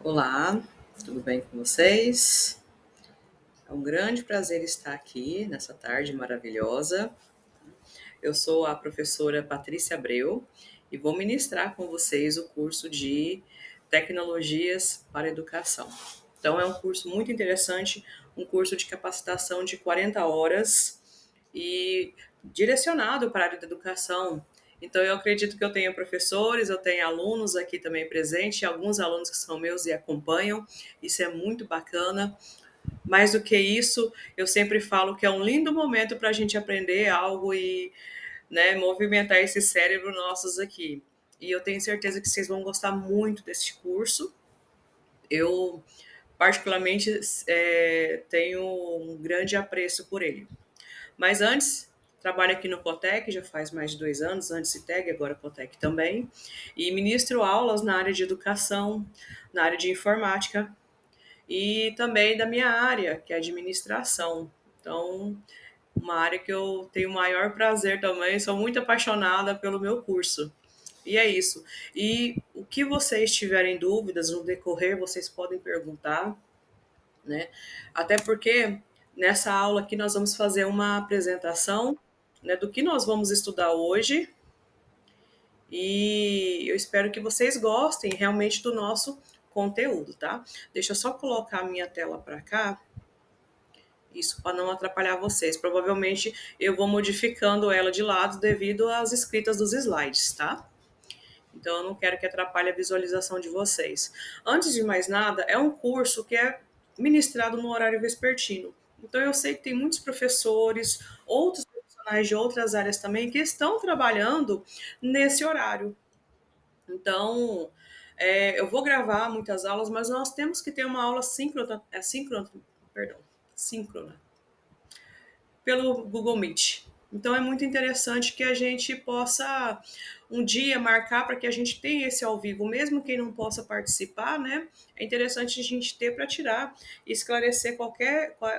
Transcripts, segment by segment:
Olá, tudo bem com vocês? É um grande prazer estar aqui nessa tarde maravilhosa. Eu sou a professora Patrícia Abreu e vou ministrar com vocês o curso de Tecnologias para Educação. Então, é um curso muito interessante, um curso de capacitação de 40 horas e direcionado para a área da educação. Então, eu acredito que eu tenho professores, eu tenho alunos aqui também presentes, alguns alunos que são meus e acompanham, isso é muito bacana. Mais do que isso, eu sempre falo que é um lindo momento para a gente aprender algo e, né, movimentar esse cérebro nossos aqui. E eu tenho certeza que vocês vão gostar muito desse curso. Eu, particularmente, tenho um grande apreço por ele. Mas antes, trabalho aqui no Cotec, já faz mais de 2 anos, antes CITEG, agora Cotec também, e ministro aulas na área de educação, na área de informática e também da minha área, que é administração. Então, uma área que eu tenho o maior prazer também, sou muito apaixonada pelo meu curso. E é isso. E o que vocês tiverem dúvidas no decorrer, vocês podem perguntar, né? Até porque nessa aula aqui nós vamos fazer uma apresentação, né, do que nós vamos estudar hoje. E eu espero que vocês gostem realmente do nosso conteúdo, tá? Deixa eu só colocar a minha tela para cá, isso para não atrapalhar vocês. Provavelmente eu vou modificando ela de lado devido às escritas dos slides, tá? Então eu não quero que atrapalhe a visualização de vocês. Antes de mais nada, é um curso que é ministrado no horário vespertino. Então eu sei que tem muitos professores, outros profissionais de outras áreas também que estão trabalhando nesse horário. Então, eu vou gravar muitas aulas, mas nós temos que ter uma aula síncrona, pelo Google Meet. Então é muito interessante que a gente possa um dia marcar para que a gente tenha esse ao vivo, mesmo quem não possa participar, né? É interessante a gente ter para tirar e esclarecer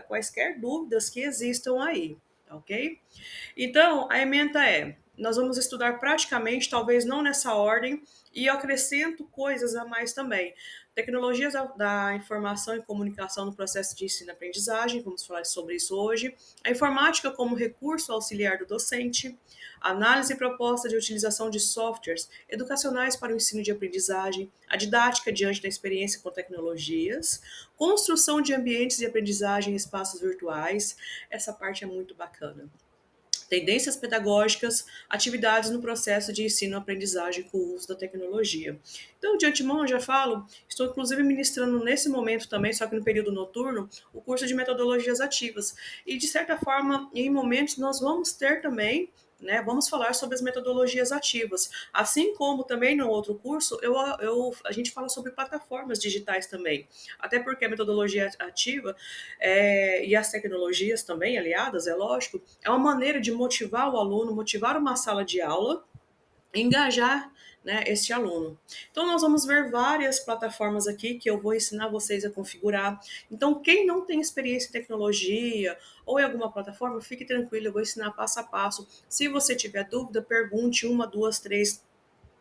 quaisquer dúvidas que existam aí, ok? Então, a ementa é: nós vamos estudar praticamente, talvez não nessa ordem, e eu acrescento coisas a mais também. Tecnologias da informação e comunicação no processo de ensino-aprendizagem, vamos falar sobre isso hoje. A informática como recurso auxiliar do docente. Análise e proposta de utilização de softwares educacionais para o ensino de aprendizagem. A didática diante da experiência com tecnologias. Construção de ambientes de aprendizagem em espaços virtuais. Essa parte é muito bacana. Tendências pedagógicas, atividades no processo de ensino-aprendizagem com o uso da tecnologia. Então, de antemão, eu já falo, estou inclusive ministrando nesse momento também, só que no período noturno, o curso de metodologias ativas. E, de certa forma, em momentos, nós vamos ter também, né, vamos falar sobre as metodologias ativas. Assim como também no outro curso, a gente fala sobre plataformas digitais também. Até porque a metodologia ativa e as tecnologias também aliadas, é lógico, é uma maneira de motivar o aluno, motivar uma sala de aula, engajar, né, este aluno. Então, nós vamos ver várias plataformas aqui que eu vou ensinar vocês a configurar. Então, quem não tem experiência em tecnologia ou em alguma plataforma, fique tranquilo, eu vou ensinar passo a passo. Se você tiver dúvida, pergunte 1, 2, 3,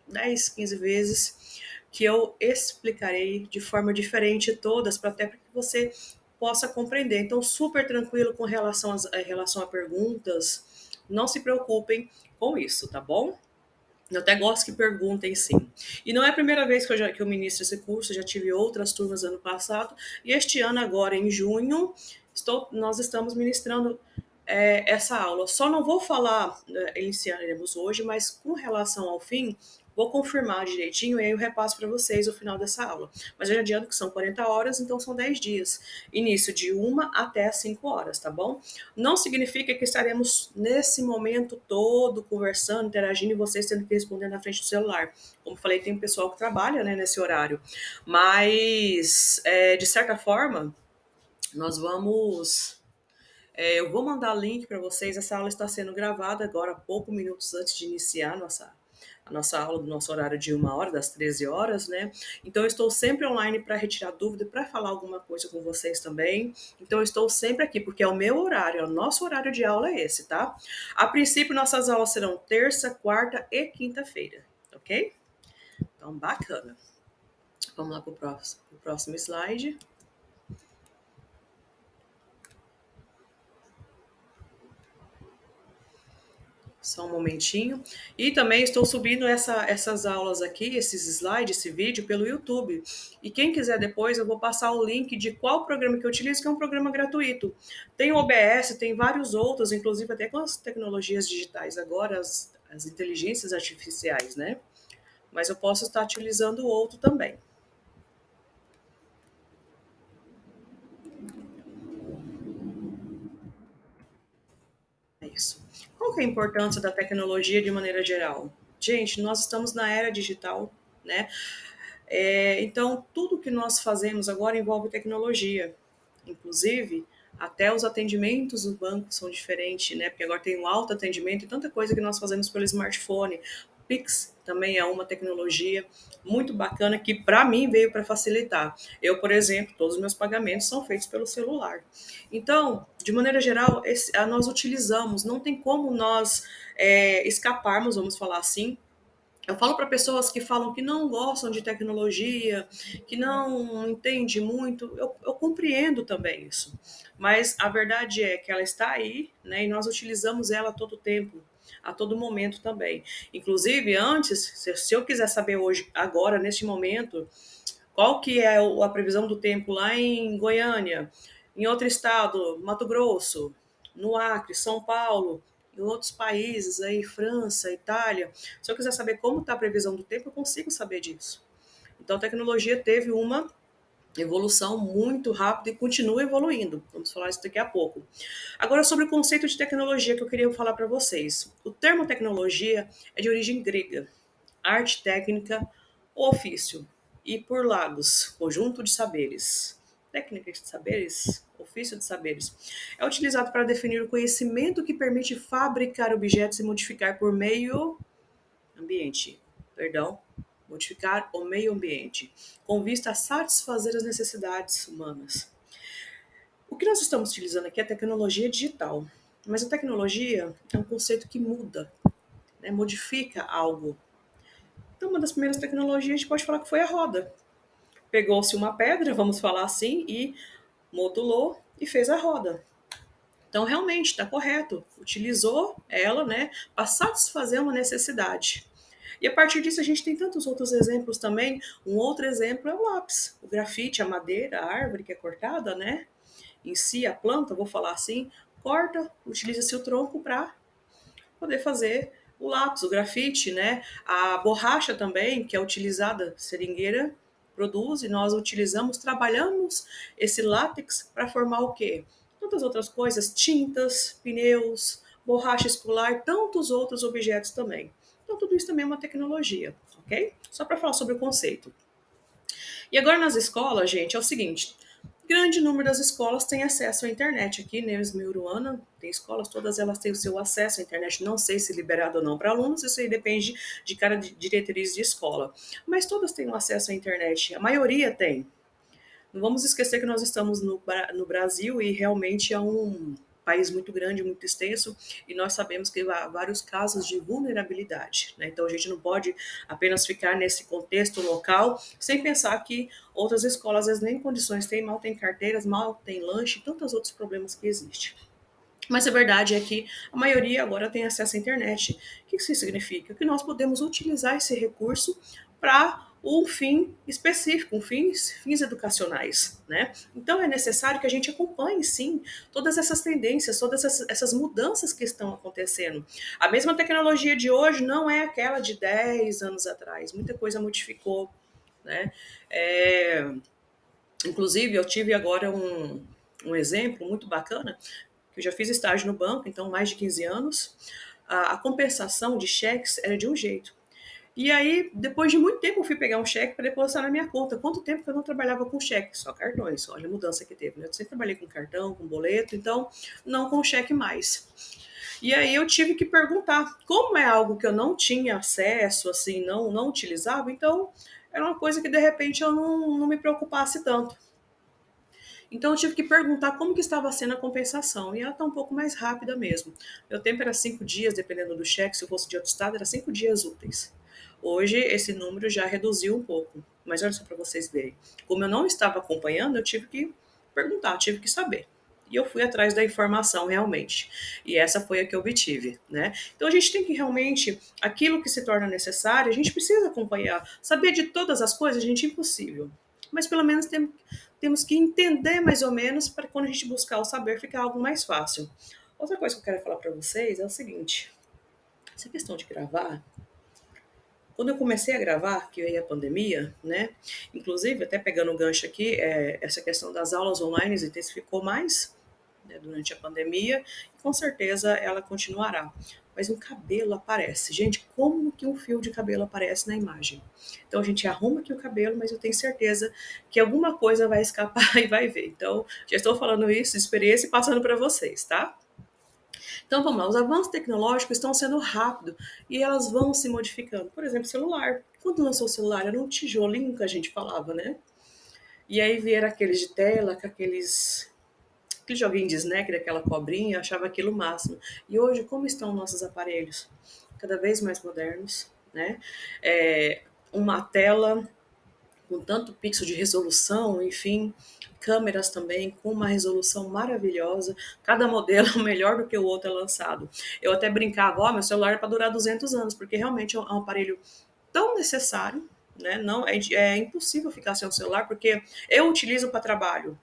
10, 15 vezes, que eu explicarei de forma diferente todas, até para que você possa compreender. Então, super tranquilo com relação a perguntas, não se preocupem com isso, tá bom? Eu até gosto que perguntem, sim. E não é a primeira vez que eu ministro esse curso, já tive outras turmas ano passado, e este ano, agora em junho, nós estamos ministrando essa aula. Só não vou falar, iniciaremos hoje, mas com relação ao fim, vou confirmar direitinho e aí eu repasso para vocês o final dessa aula. Mas eu já adianto que são 40 horas, então são 10 dias. Início de 1 até 5 horas, tá bom? Não significa que estaremos nesse momento todo conversando, interagindo e vocês tendo que responder na frente do celular. Como falei, tem pessoal que trabalha, né, nesse horário. Mas, de certa forma, nós vamos eu vou mandar link para vocês. Essa aula está sendo gravada agora, poucos minutos antes de iniciar a nossa aula do nosso horário de 1 hora, das 13 horas, né? Então, eu estou sempre online para retirar dúvida, para falar alguma coisa com vocês também. Então, eu estou sempre aqui, porque é o meu horário, é o nosso horário de aula é esse, tá? A princípio, nossas aulas serão terça, quarta e quinta-feira, ok? Então, bacana. Vamos lá para o próximo slide. Só um momentinho. E também estou subindo essas aulas aqui, esses slides, esse vídeo pelo YouTube. E quem quiser depois, eu vou passar o link de qual programa que eu utilizo, que é um programa gratuito. Tem o OBS, tem vários outros, inclusive até com as tecnologias digitais agora, as inteligências artificiais, né? Mas eu posso estar utilizando o outro também. É isso. Qual que é a importância da tecnologia de maneira geral? Gente, nós estamos na era digital, né? Então, tudo que nós fazemos agora envolve tecnologia. Inclusive, até os atendimentos do banco são diferentes, né? Porque agora tem um autoatendimento e tanta coisa que nós fazemos pelo smartphone. Pix também é uma tecnologia muito bacana que, para mim, veio para facilitar. Eu, por exemplo, todos os meus pagamentos são feitos pelo celular. Então, de maneira geral, nós utilizamos, não tem como nós escaparmos, vamos falar assim. Eu falo para pessoas que falam que não gostam de tecnologia, que não entendem muito, eu compreendo também isso. Mas a verdade é que ela está aí, né, e nós utilizamos ela a todo tempo, a todo momento também. Inclusive, antes, se eu quiser saber hoje, agora, neste momento, qual que é a previsão do tempo lá em Goiânia, em outro estado, Mato Grosso, no Acre, São Paulo, em outros países aí, França, Itália. Se eu quiser saber como está a previsão do tempo, eu consigo saber disso. Então a tecnologia teve uma evolução muito rápida e continua evoluindo. Vamos falar isso daqui a pouco. Agora sobre o conceito de tecnologia que eu queria falar para vocês. O termo tecnologia é de origem grega, arte técnica, ofício, e por lagos, conjunto de saberes. Técnica de saberes, ofício de saberes. É utilizado para definir o conhecimento que permite fabricar objetos e modificar por meio ambiente. Perdão, modificar o meio ambiente, com vista a satisfazer as necessidades humanas. O que nós estamos utilizando aqui é tecnologia digital, mas a tecnologia é um conceito que muda, né, modifica algo. Então, uma das primeiras tecnologias a gente pode falar que foi a roda. Pegou-se uma pedra, vamos falar assim, e modulou e fez a roda. Então, realmente, está correto. Utilizou ela, né, para satisfazer uma necessidade. E a partir disso, a gente tem tantos outros exemplos também. Um outro exemplo é o lápis, o grafite, a madeira, a árvore que é cortada, né? Em si, a planta, vou falar assim, corta, utiliza-se o tronco para poder fazer o lápis, o grafite, né? A borracha também, que é utilizada, seringueira produz e nós utilizamos, trabalhamos esse látex para formar o quê? Tantas outras coisas, tintas, pneus, borracha escolar, tantos outros objetos também. Então tudo isso também é uma tecnologia, ok? Só para falar sobre o conceito. E agora nas escolas, gente, é o seguinte: grande número das escolas tem acesso à internet. Aqui, Neves Uruana, tem escolas, todas elas têm o seu acesso à internet. Não sei se liberado ou não para alunos, isso aí depende de cada diretriz de escola. Mas todas têm acesso à internet, a maioria tem. Não vamos esquecer que nós estamos no Brasil e realmente é um país muito grande, muito extenso, e nós sabemos que há vários casos de vulnerabilidade, né? Então a gente não pode apenas ficar nesse contexto local sem pensar que outras escolas às vezes nem condições têm, mal tem carteiras, mal tem lanche, tantos outros problemas que existem. Mas a verdade é que a maioria agora tem acesso à internet. O que isso significa? Que nós podemos utilizar esse recurso para um fim específico, fins educacionais, né? Então é necessário que a gente acompanhe, sim, todas essas tendências, todas essas mudanças que estão acontecendo. A mesma tecnologia de hoje não é aquela de 10 anos atrás, muita coisa modificou, né? Inclusive, eu tive agora um exemplo muito bacana, que eu já fiz estágio no banco, então mais de 15 anos, a compensação de cheques era de um jeito. E aí, depois de muito tempo, eu fui pegar um cheque para depositar na minha conta. Quanto tempo que eu não trabalhava com cheque? Só cartões, olha a mudança que teve, né? Eu sempre trabalhei com cartão, com boleto, então não com cheque mais. E aí eu tive que perguntar, como é algo que eu não tinha acesso, assim, não utilizava, então era uma coisa que de repente eu não me preocupasse tanto. Então eu tive que perguntar como que estava sendo a compensação, e ela está um pouco mais rápida mesmo. Meu tempo era 5 dias, dependendo do cheque, se eu fosse de outro estado, era 5 dias úteis. Hoje esse número já reduziu um pouco. Mas olha só para vocês verem. Como eu não estava acompanhando, eu tive que perguntar, tive que saber. E eu fui atrás da informação realmente. E essa foi a que eu obtive, né? Então a gente tem que realmente, aquilo que se torna necessário, a gente precisa acompanhar. Saber de todas as coisas, gente, é impossível. Mas pelo menos temos que entender mais ou menos para quando a gente buscar o saber ficar algo mais fácil. Outra coisa que eu quero falar para vocês é o seguinte: essa questão de gravar, quando eu comecei a gravar, que veio a pandemia, né? Inclusive, até pegando o gancho aqui, essa questão das aulas online intensificou mais, né, durante a pandemia, e com certeza ela continuará. Mas um cabelo aparece. Gente, como que um fio de cabelo aparece na imagem? Então a gente arruma aqui o cabelo, mas eu tenho certeza que alguma coisa vai escapar e vai ver. Então, já estou falando isso, experiência e passando para vocês, tá? Então vamos lá, os avanços tecnológicos estão sendo rápidos e elas vão se modificando. Por exemplo, celular. Quando lançou o celular, era um tijolinho que a gente falava, né? E aí vieram aqueles de tela, com aquele joguinho de snack daquela cobrinha, achava aquilo o máximo. E hoje, como estão nossos aparelhos? Cada vez mais modernos, né? Uma tela com tanto pixel de resolução, enfim, câmeras também com uma resolução maravilhosa, cada modelo melhor do que o outro é lançado. Eu até brincava, ó, meu celular é para durar 200 anos, porque realmente é um aparelho tão necessário, né? Não é impossível ficar sem um celular, porque eu utilizo para trabalho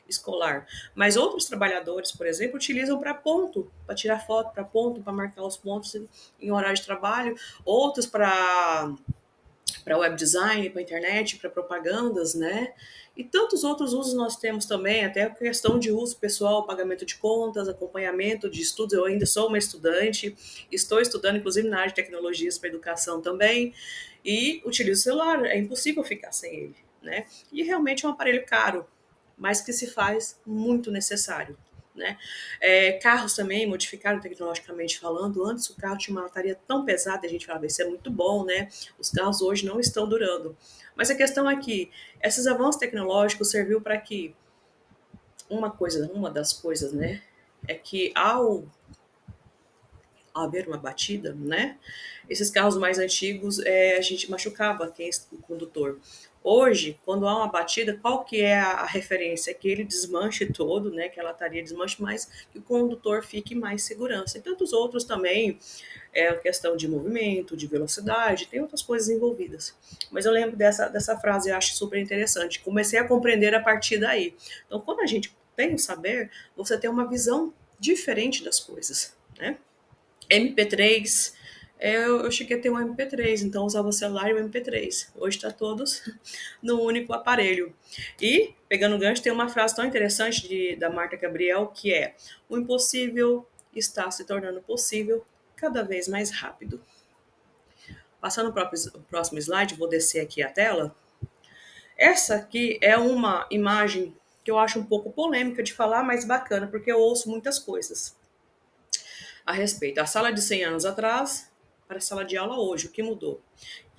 escolar, mas outros trabalhadores, por exemplo, utilizam para ponto, para tirar foto, para ponto, para marcar os pontos em horário de trabalho, outros para web design, para internet, para propagandas, né? E tantos outros usos nós temos também, até a questão de uso pessoal, pagamento de contas, acompanhamento de estudos. Eu ainda sou uma estudante, estou estudando, inclusive, na área de tecnologias para educação também, e utilizo o celular, é impossível ficar sem ele, né? E realmente é um aparelho caro, mas que se faz muito necessário. Né? Carros também modificaram tecnologicamente falando. Antes o carro tinha uma lataria tão pesada, a gente falava, isso é muito bom, né? Os carros hoje não estão durando. Mas a questão é que esses avanços tecnológicos serviu para que uma das coisas, né, é que ao haver uma batida, né, esses carros mais antigos, a gente machucava o condutor. Hoje, quando há uma batida, qual que é a referência? Que ele desmanche todo, né, que a lataria desmanche mais, que o condutor fique mais segurança. E tantos outros também, a questão de movimento, de velocidade, tem outras coisas envolvidas. Mas eu lembro dessa frase, eu acho super interessante. Comecei a compreender a partir daí. Então, quando a gente tem o saber, você tem uma visão diferente das coisas, né? MP3, eu cheguei a ter um MP3, então usava o celular e o MP3. Hoje está todos no único aparelho. E, pegando o gancho, tem uma frase tão interessante da Marta Gabriel, que é: o impossível está se tornando possível cada vez mais rápido. Passando para o próximo slide, vou descer aqui a tela. Essa aqui é uma imagem que eu acho um pouco polêmica de falar, mas bacana, porque eu ouço muitas coisas a respeito. A sala de 100 anos atrás para a sala de aula hoje, o que mudou?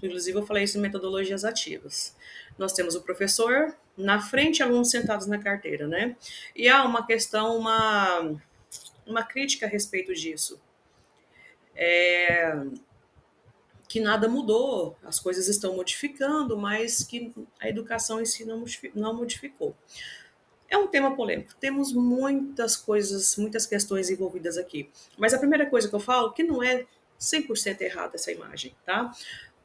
Inclusive, eu falei isso em metodologias ativas. Nós temos o professor na frente, alunos sentados na carteira, né? E há uma questão, uma crítica a respeito disso. Que nada mudou, as coisas estão modificando, mas que a educação em si não modificou. É um tema polêmico. Temos muitas coisas, muitas questões envolvidas aqui. Mas a primeira coisa que eu falo é que não é 100% errada essa imagem, tá?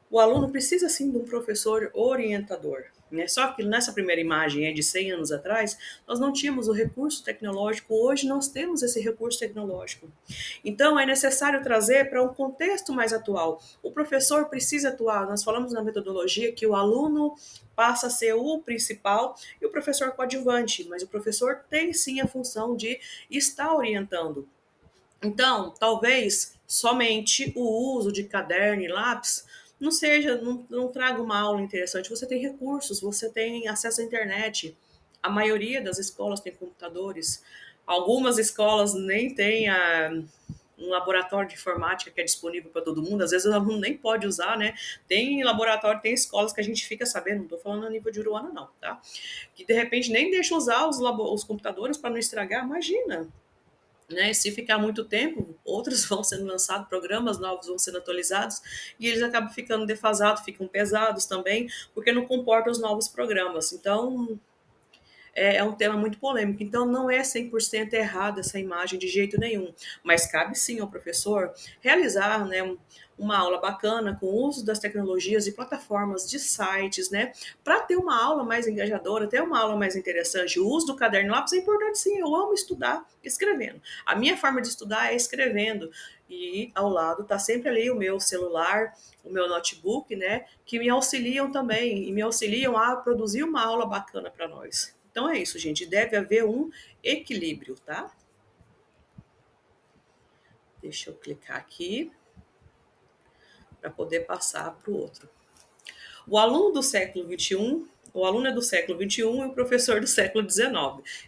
O aluno precisa sim de um professor orientador, né? Só que nessa primeira imagem de 100 anos atrás, nós não tínhamos o recurso tecnológico, hoje nós temos esse recurso tecnológico. Então é necessário trazer para um contexto mais atual. O professor precisa atuar, nós falamos na metodologia que o aluno passa a ser o principal e o professor coadjuvante, mas o professor tem sim a função de estar orientando. Então, talvez somente o uso de caderno e lápis não traga uma aula interessante. Você tem recursos, você tem acesso à internet. A maioria das escolas tem computadores. Algumas escolas nem têm um laboratório de informática que é disponível para todo mundo. Às vezes o aluno nem pode usar, né? Tem laboratório, tem escolas que a gente fica sabendo, não estou falando a nível de Uruana, não, tá? Que de repente nem deixa usar os computadores para não estragar. Imagina, né? Se ficar muito tempo, outros vão sendo lançados, programas novos vão sendo atualizados e eles acabam ficando defasados, ficam pesados também, porque não comportam os novos programas. Então, é um tema muito polêmico. Então, não é 100% errada essa imagem de jeito nenhum, mas cabe sim ao professor realizar, né, uma aula bacana com o uso das tecnologias e plataformas de sites, né, para ter uma aula mais engajadora, ter uma aula mais interessante. O uso do caderno e lápis é importante sim, eu amo estudar escrevendo. A minha forma de estudar é escrevendo e ao lado está sempre ali o meu celular, o meu notebook, né, que me auxiliam também e me auxiliam a produzir uma aula bacana para nós. Então é isso, gente. Deve haver um equilíbrio, tá? Deixa eu clicar aqui para poder passar para o outro. O aluno do século XXI, o aluno é do século XXI e o professor do século XIX.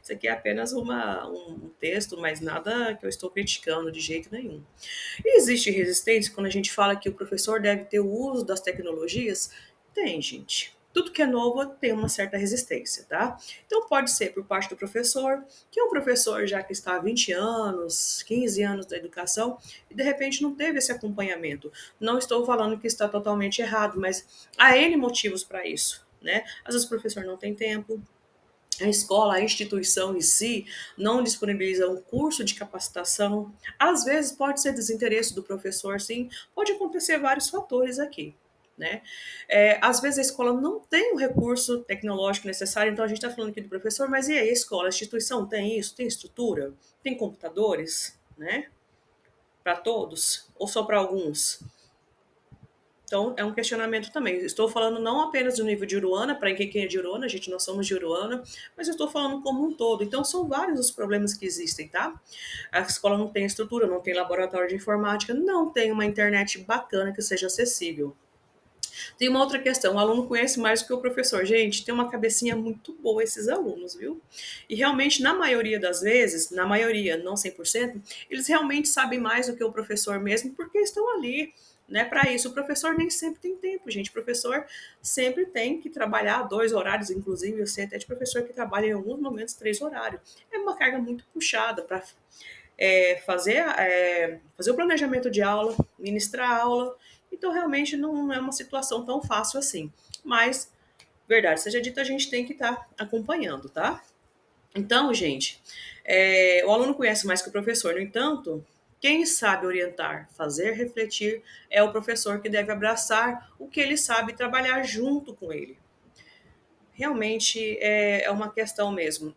Isso aqui é apenas um texto, mas nada que eu estou criticando de jeito nenhum. E existe resistência quando a gente fala que o professor deve ter o uso das tecnologias? Tem, gente. Tudo que é novo tem uma certa resistência, tá? Então pode ser por parte do professor, que é um professor já que está há 20 anos, 15 anos da educação, e de repente não teve esse acompanhamento. Não estou falando que está totalmente errado, mas há N motivos para isso, né? Às vezes o professor não tem tempo, a escola, a instituição em si, não disponibiliza um curso de capacitação. Às vezes pode ser desinteresse do professor, sim, pode acontecer vários fatores aqui. Né? Às vezes a escola não tem o recurso tecnológico necessário, então a gente está falando aqui do professor, mas e aí a escola, a instituição tem isso? Tem estrutura? Tem computadores? Né? Para todos? Ou só para alguns? Então, é um questionamento também. Estou falando não apenas do nível de Uruana, para quem é de Uruana, a gente nós somos de Uruana, mas eu estou falando como um todo. Então, são vários os problemas que existem, tá? A escola não tem estrutura, não tem laboratório de informática, não tem uma internet bacana que seja acessível. Tem uma outra questão, o aluno conhece mais do que o professor. Gente, tem uma cabecinha muito boa esses alunos, viu? E realmente, na maioria das vezes, na maioria, não 100%, eles realmente sabem mais do que o professor mesmo, porque estão ali, né, para isso. O professor nem sempre tem tempo, gente. O professor sempre tem que trabalhar 2 horários, inclusive, eu sei até de professor que trabalha em alguns momentos 3 horários. É uma carga muito puxada para fazer o planejamento de aula, ministrar a aula. Então, realmente, não é uma situação tão fácil assim. Mas, verdade seja dita, a gente tem que estar acompanhando, tá? Então, gente, o aluno conhece mais que o professor. No entanto, quem sabe orientar, fazer refletir, é o professor que deve abraçar o que ele sabe e trabalhar junto com ele. Realmente é uma questão mesmo.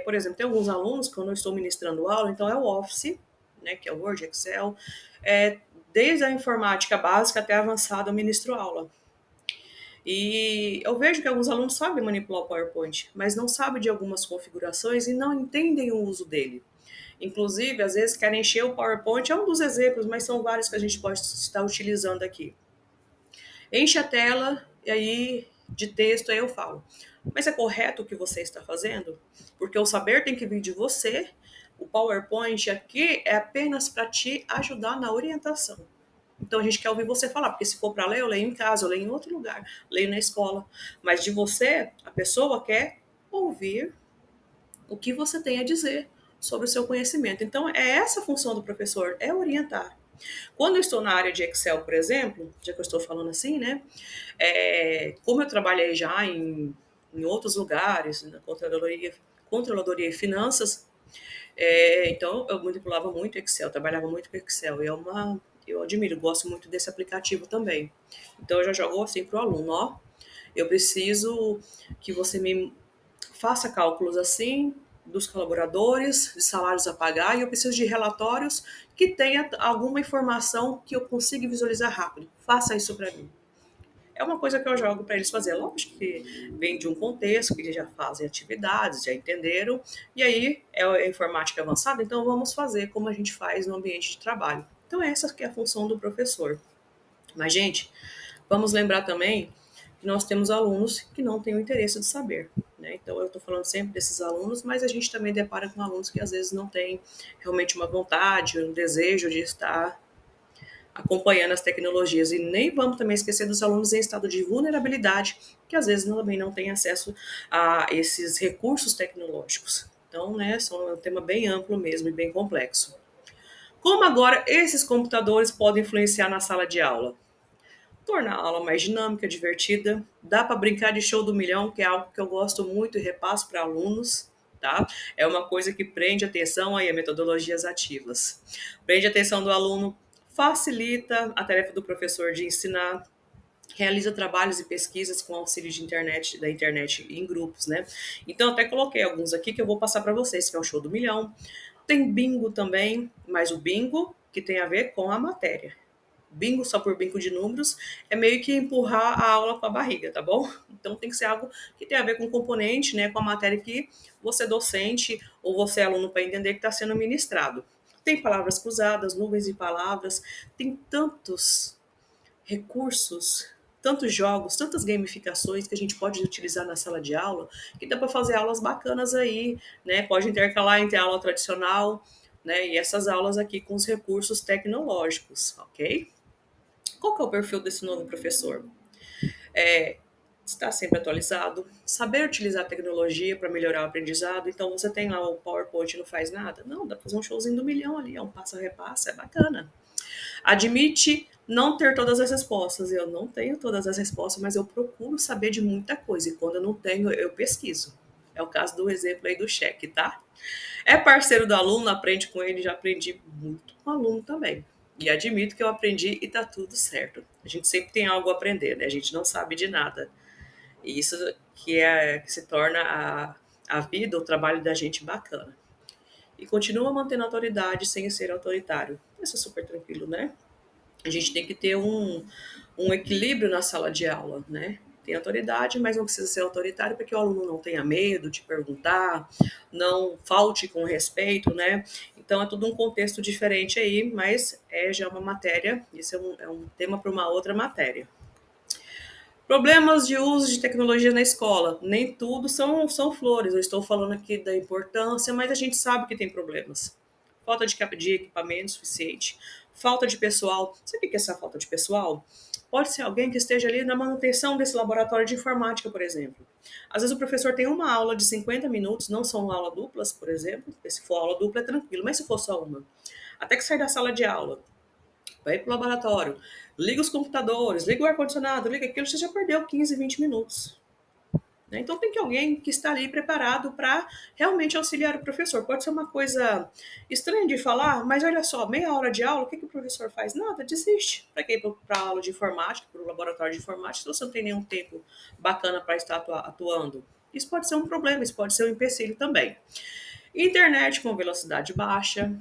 Por exemplo, tem alguns alunos, quando eu estou ministrando aula, então é o Office, né, que é o Word, Excel, desde a informática básica até a avançada eu ministro aula. E eu vejo que alguns alunos sabem manipular o PowerPoint, mas não sabem de algumas configurações e não entendem o uso dele. Inclusive, às vezes querem encher o PowerPoint, é um dos exemplos, mas são vários que a gente pode estar utilizando aqui. Enche a tela e aí de texto aí eu falo. Mas é correto o que você está fazendo? Porque o saber tem que vir de você. O PowerPoint aqui é apenas para te ajudar na orientação. Então a gente quer ouvir você falar, porque se for para ler, eu leio em casa, eu leio em outro lugar, leio na escola. Mas de você, a pessoa quer ouvir o que você tem a dizer sobre o seu conhecimento. Então é essa a função do professor, é orientar. Quando eu estou na área de Excel, por exemplo, já que eu estou falando assim, né? Como eu trabalhei já em outros lugares, na controladoria e finanças, então eu manipulava muito Excel, trabalhava muito com Excel. E eu admiro, gosto muito desse aplicativo também. Então eu já jogo assim para o aluno, ó, eu preciso que você me faça cálculos assim dos colaboradores, de salários a pagar, e eu preciso de relatórios que tenha alguma informação que eu consiga visualizar rápido. Faça isso para mim. É uma coisa que eu jogo para eles fazer. Lógico que vem de um contexto, que eles já fazem atividades, já entenderam, e aí é a informática avançada, então vamos fazer como a gente faz no ambiente de trabalho. Então essa que é a função do professor. Mas, gente, vamos lembrar também que nós temos alunos que não têm o interesse de saber. Né? Então, eu estou falando sempre desses alunos, mas a gente também depara com alunos que às vezes não têm realmente uma vontade, um desejo de estar acompanhando as tecnologias. E nem vamos também esquecer dos alunos em estado de vulnerabilidade, que às vezes também não têm acesso a esses recursos tecnológicos. Então, né, é um tema bem amplo mesmo e bem complexo. Como agora esses computadores podem influenciar na sala de aula? Tornar a aula mais dinâmica, divertida. Dá para brincar de show do milhão, que é algo que eu gosto muito e repasso para alunos, tá? É uma coisa que prende a atenção aí a metodologias ativas. Prende a atenção do aluno, facilita a tarefa do professor de ensinar, realiza trabalhos e pesquisas com auxílio da internet em grupos, né? Então até coloquei alguns aqui que eu vou passar para vocês, que é o show do milhão. Tem bingo também, mas o bingo que tem a ver com a matéria. Bingo só por bingo de números é meio que empurrar a aula com a barriga, tá bom? Então tem que ser algo que tem a ver com o componente, né, com a matéria que você docente ou você aluno para entender que está sendo ministrado. Tem palavras cruzadas, nuvens de palavras, tem tantos recursos, tantos jogos, tantas gamificações que a gente pode utilizar na sala de aula, que dá para fazer aulas bacanas aí, né? Pode intercalar entre a aula tradicional, né, e essas aulas aqui com os recursos tecnológicos, ok? Qual que é o perfil desse novo professor? Estar sempre atualizado, saber utilizar a tecnologia para melhorar o aprendizado. Então, você tem lá o PowerPoint e não faz nada? Não, dá para fazer um showzinho do milhão ali, é um passa-repassa, é bacana. Admite não ter todas as respostas. Eu não tenho todas as respostas, mas eu procuro saber de muita coisa. E quando eu não tenho, eu pesquiso. É o caso do exemplo aí do cheque, tá? É parceiro do aluno, aprende com ele, já aprendi muito com o aluno também. E admito que eu aprendi e tá tudo certo. A gente sempre tem algo a aprender, né? A gente não sabe de nada. E isso que se torna a vida, o trabalho da gente bacana. E continua mantendo autoridade sem ser autoritário. Isso é super tranquilo, né? A gente tem que ter um equilíbrio na sala de aula, né? Tem autoridade, mas não precisa ser autoritário para que o aluno não tenha medo de perguntar, não falte com respeito, né? Então é tudo um contexto diferente aí, mas é já uma matéria, isso é um tema para uma outra matéria. Problemas de uso de tecnologia na escola. Nem tudo são flores. Eu estou falando aqui da importância, mas a gente sabe que tem problemas. Falta de equipamento suficiente, falta de pessoal. Sabe o que é essa falta de pessoal? Pode ser alguém que esteja ali na manutenção desse laboratório de informática, por exemplo. Às vezes o professor tem uma aula de 50 minutos, não são aulas duplas, por exemplo. Se for aula dupla é tranquilo, mas se for só uma. Até que sair da sala de aula, vai para o laboratório, liga os computadores, liga o ar-condicionado, liga aquilo, você já perdeu 15, 20 minutos. Né? Então tem que alguém que está ali preparado para realmente auxiliar o professor. Pode ser uma coisa estranha de falar, mas olha só, meia hora de aula, o que o professor faz? Nada, desiste. Para quê? Para a aula de informática, para o laboratório de informática, se você não tem nenhum tempo bacana para estar atuando. Isso pode ser um problema, isso pode ser um empecilho também. Internet com velocidade baixa,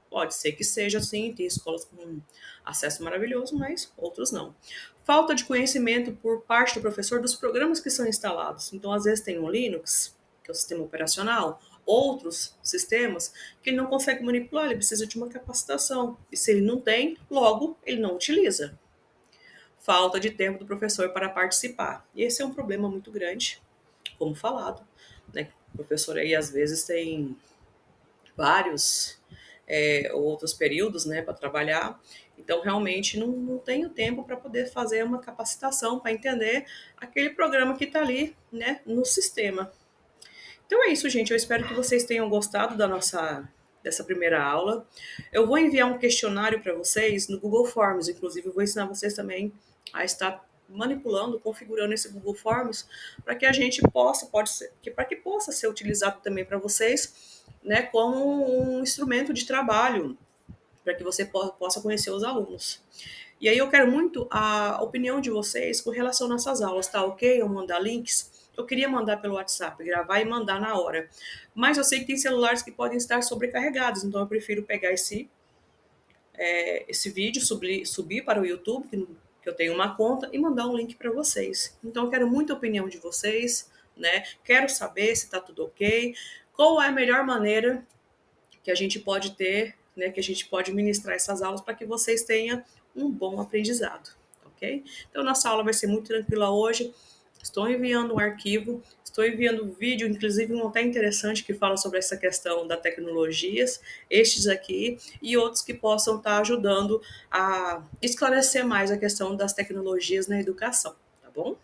pode ser que seja assim, tem escolas com acesso maravilhoso, mas outros não. Falta de conhecimento por parte do professor dos programas que são instalados. Então, às vezes tem o Linux, que é o sistema operacional, outros sistemas que ele não consegue manipular, ele precisa de uma capacitação. E se ele não tem, logo ele não utiliza. Falta de tempo do professor para participar. E esse é um problema muito grande, como falado. Né? O professor aí às vezes tem vários outros períodos, né, para trabalhar. Então, realmente, não tenho tempo para poder fazer uma capacitação para entender aquele programa que está ali, né, no sistema. Então é isso, gente. Eu espero que vocês tenham gostado dessa primeira aula. Eu vou enviar um questionário para vocês no Google Forms, inclusive eu vou ensinar vocês também a estar manipulando, configurando esse Google Forms para que a gente para que possa ser utilizado também para vocês, né, como um instrumento de trabalho, para que você possa conhecer os alunos. E aí eu quero muito a opinião de vocês com relação a essas aulas, tá ok? Eu mandar links. Eu queria mandar pelo WhatsApp, gravar e mandar na hora. Mas eu sei que tem celulares que podem estar sobrecarregados, então eu prefiro pegar esse vídeo, subir para o YouTube, que eu tenho uma conta, e mandar um link para vocês. Então eu quero muita opinião de vocês, né? Quero saber se está tudo ok, qual é a melhor maneira que a gente pode ter, né, que a gente pode ministrar essas aulas para que vocês tenham um bom aprendizado, ok? Então, nossa aula vai ser muito tranquila hoje. Estou enviando um arquivo, estou enviando um vídeo, inclusive um até interessante, que fala sobre essa questão das tecnologias, estes aqui, e outros que possam estar ajudando a esclarecer mais a questão das tecnologias na educação, tá bom?